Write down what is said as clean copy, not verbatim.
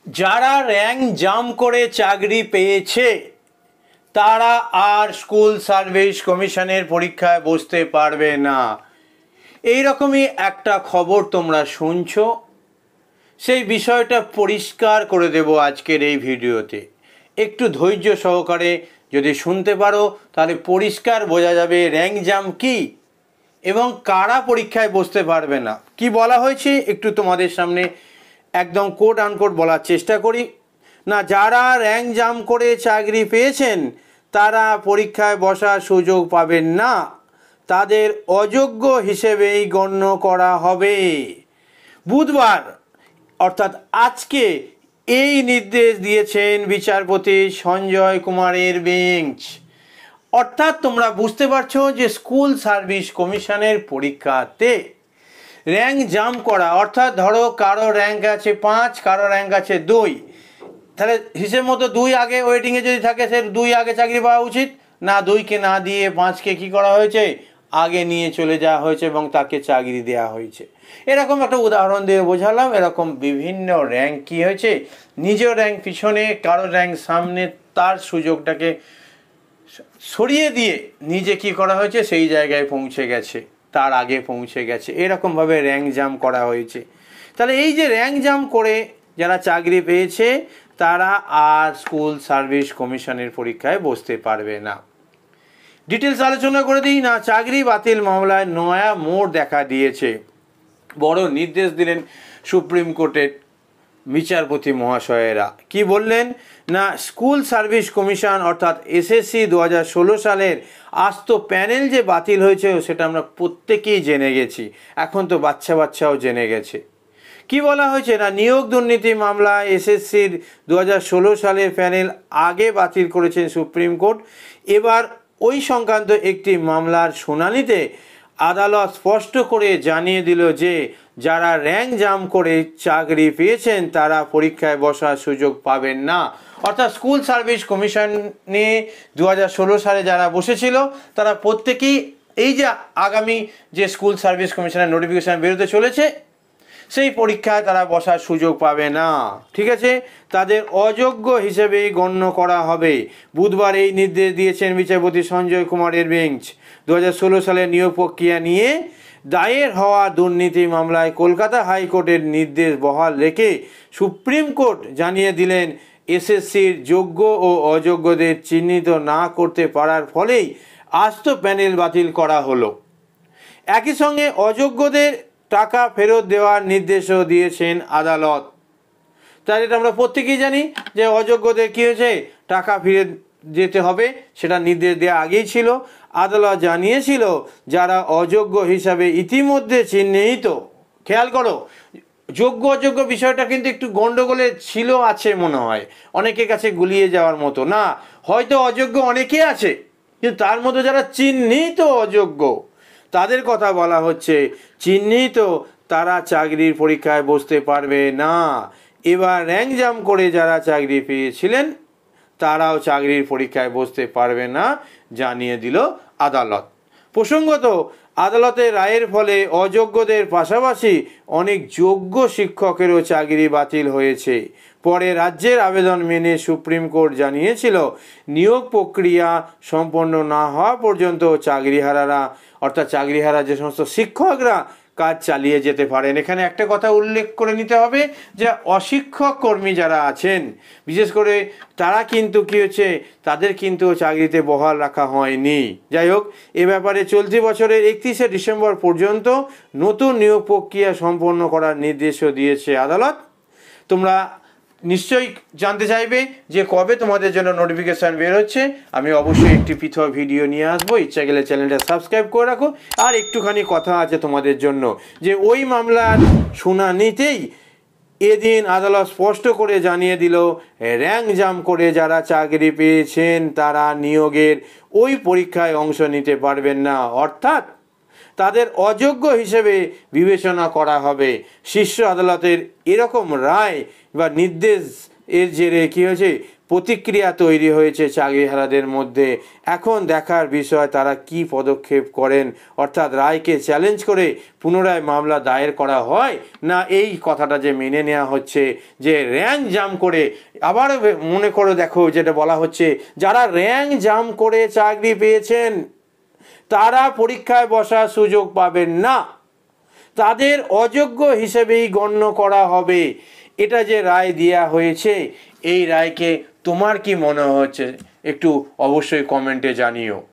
যারা rank jump করে চাকরি পেয়েছে তারা আর স্কুল সার্ভিস কমিশনের পরীক্ষায় বসতে পারবে না। এই রকমই একটা খবর তোমরা শুনছো, সেই বিষয়টা পরিষ্কার করে দেব আজকের এই ভিডিওতে। একটু ধৈর্য সহকারে যদি শুনতে পারো তাহলে পরিষ্কার বোঝা যাবে র্যাঙ্ক জাম্প কী এবং কারা পরীক্ষায় বসতে পারবে না। কি বলা হয়েছে একটু তোমাদের সামনে একদম কোট আনকোট বলার চেষ্টা করি। না, যারা র্যাঙ্ক জাম্প করে চাকরি পেয়েছেন তারা পরীক্ষায় বসার সুযোগ পাবেন না, তাদের অযোগ্য হিসেবেই গণ্য করা হবে। বুধবার অর্থাৎ আজকে এই নির্দেশ দিয়েছেন বিচারপতি সঞ্জয় কুমারের বেঞ্চ। অর্থাৎ তোমরা বুঝতে পারছো যে স্কুল সার্ভিস কমিশনের পরীক্ষাতে র্যাঙ্ক জাম্প করা, অর্থাৎ ধরো কারো র্যাঙ্ক আছে 5, কারো র্যাঙ্ক আছে 2, তাহলে হিসেব মতো 2 আগে ওয়েটিংয়ে যদি থাকে সে 2 আগে চাকরি পাওয়া উচিত না, 2কে না দিয়ে 5কে কী করা হয়েছে আগে নিয়ে চলে যাওয়া হয়েছে এবং তাকে চাকরি দেওয়া হয়েছে। এরকম একটা উদাহরণ দিয়ে বোঝালাম। এরকম বিভিন্ন র্যাঙ্ক কী হয়েছে, নিজ র্যাঙ্ক পিছনে কারো র্যাঙ্ক সামনে, তার সুযোগটাকে সরিয়ে দিয়ে নিজে কি করা হয়েছে সেই জায়গায় পৌঁছে গেছে, তার আগে পৌঁছে গেছে। এরকমভাবে র্যাঙ্ক জাম্প করা হয়েছে। তাহলে এই যে র্যাঙ্ক জাম্প করে যারা চাকরি পেয়েছে তারা আর স্কুল সার্ভিস কমিশনের পরীক্ষায় বসতে পারবে না। ডিটেলস আলোচনা করে দিই না। চাকরি বাতিল মামলায় নয়া মোড় দেখা দিয়েছে, বড় নির্দেশ দিলেন সুপ্রিম কোর্টের বিচারপতি মহাশয়েরা। কি বললেন না, স্কুল সার্ভিস কমিশন অর্থাৎ এসএসসি 2016 সালের আস্ত প্যানেল যে বাতিল হয়েছে সেটা আমরা প্রত্যেকেই জেনে গেছি, এখন তো বাচ্চাও জেনে গেছে। কি বলা হয়েছে না, নিয়োগ দুর্নীতি মামলায় এসএসসির 2016 সালের প্যানেল আগে বাতিল করেছেন সুপ্রিম কোর্ট। এবার ওই সংক্রান্ত একটি মামলার শুনানিতে আদালত স্পষ্ট করে জানিয়ে দিল যে যারা র্যাঙ্ক জাম্প করে চাকরি পেয়েছেন তারা পরীক্ষায় বসার সুযোগ পাবেন না। অর্থাৎ স্কুল সার্ভিস কমিশনে 2016 সালে যারা বসেছিল তারা প্রত্যেকেই এই যে আগামী যে স্কুল সার্ভিস কমিশনের নোটিফিকেশন বেরোতে চলেছে সেই পরীক্ষায় তারা বসার সুযোগ পাবে না। ঠিক আছে, তাদের অযোগ্য হিসেবেই গণ্য করা হবে। বুধবার এই নির্দেশ দিয়েছেন বিচারপতি সঞ্জয় কুমারের বেঞ্চ। 2016 সালের নিয়োগ প্রক্রিয়া নিয়ে দায়ের হওয়া দুর্নীতি মামলায় কলকাতা হাইকোর্টের নির্দেশ বহাল রেখে সুপ্রিম কোর্ট জানিয়ে দিলেন এসএসসির যোগ্য ও অযোগ্যদের চিহ্নিত না করতে পারার ফলেই আস্ত প্যানেল বাতিল করা হলো। একই সঙ্গে অযোগ্যদের টাকা ফেরত দেওয়ার নির্দেশও দিয়েছেন আদালত। তাই এটা আমরা প্রত্যেকেই জানি যে অযোগ্যদের কী হয়েছে, টাকা ফিরে যেতে হবে, সেটা নির্দেশ দেওয়া আগেই ছিল। আদালত জানিয়েছিল যারা অযোগ্য হিসাবে ইতিমধ্যে চিহ্নিত, খেয়াল করো যোগ্য অযোগ্য বিষয়টা কিন্তু একটু গন্ডগোলের ছিল, আছে মনে হয় অনেকের কাছে গুলিয়ে যাওয়ার মতো না, হয়তো অযোগ্য অনেকে আছে কিন্তু তার মধ্যে যারা চিহ্নিত অযোগ্য তাদের কথা বলা হচ্ছে। চিহ্নিত তারা চাকরির পরীক্ষায় বসতে পারবে না। এবার র্যাঙ্ক জাম্প করে যারা চাকরি পেয়েছিলেন তারাও চাকরির পরীক্ষায় বসতে পারবে না জানিয়ে দিল আদালত। প্রসঙ্গত আদালতের রায়ের ফলে অযোগ্যদের পাশাপাশি অনেক যোগ্য শিক্ষকেরও চাকরি বাতিল হয়েছে। পরে রাজ্যের আবেদন মেনে সুপ্রিম কোর্ট জানিয়েছিল নিয়োগ প্রক্রিয়া সম্পন্ন না হওয়া পর্যন্ত চাকরিহারারা অর্থাৎ চাকরিহারা যে সমস্ত শিক্ষকরা কাজ চালিয়ে যেতে পারেন। এখানে একটা কথা উল্লেখ করে নিতে হবে যে অশিক্ষক কর্মী যারা আছেন বিশেষ করে তারা কিন্তু কী হচ্ছে, তাদের কিন্তু চাকরিতে বহাল রাখা হয়নি। যাই হোক, এ ব্যাপারে চলতি বছরের 31শে ডিসেম্বর পর্যন্ত নতুন নিয়োগ প্রক্রিয়া সম্পন্ন করার নির্দেশও দিয়েছে আদালত। তোমরা নিশ্চয়ই জানতে চাইবে যে কবে তোমাদের জন্য নোটিফিকেশান বের হচ্ছে। আমি অবশ্যই একটি পৃথক ভিডিও নিয়ে আসবো, ইচ্ছা গেলে চ্যানেলটা সাবস্ক্রাইব করে রাখো। আর একটুখানি কথা আছে তোমাদের জন্য যে ওই মামলার শুনানিতেই এদিন আদালত স্পষ্ট করে জানিয়ে দিল র্যাঙ্ক জাম্প করে যারা চাকরি পেয়েছেন তারা নিয়োগের ওই পরীক্ষায় অংশ নিতে পারবেন না, অর্থাৎ তাদের অযোগ্য হিসেবে বিবেচনা করা হবে। শীর্ষ আদালতের এরকম রায় বা নির্দেশ এর জেরে কী হয়েছে, প্রতিক্রিয়া তৈরি হয়েছে চাকরিহারাদের মধ্যে। এখন দেখার বিষয় তারা কি পদক্ষেপ করেন, অর্থাৎ রায়কে চ্যালেঞ্জ করে পুনরায় মামলা দায়ের করা হয়, না এই কথাটা যে মেনে নেওয়া হচ্ছে যে র্যাঙ্ক জাম করে। আবার মনে করো, দেখো যেটা বলা হচ্ছে, যারা র্যাঙ্ক জাম করে চাকরি পেয়েছেন তারা পরীক্ষায় বসার সুযোগ পাবেন না, তাদের অযোগ্য হিসেবেই গণ্য করা হবে। এটা যে রায় দেওয়া হয়েছে, এই রায়কে তোমার কি মনে হচ্ছে একটু অবশ্যই কমেন্টে জানিও।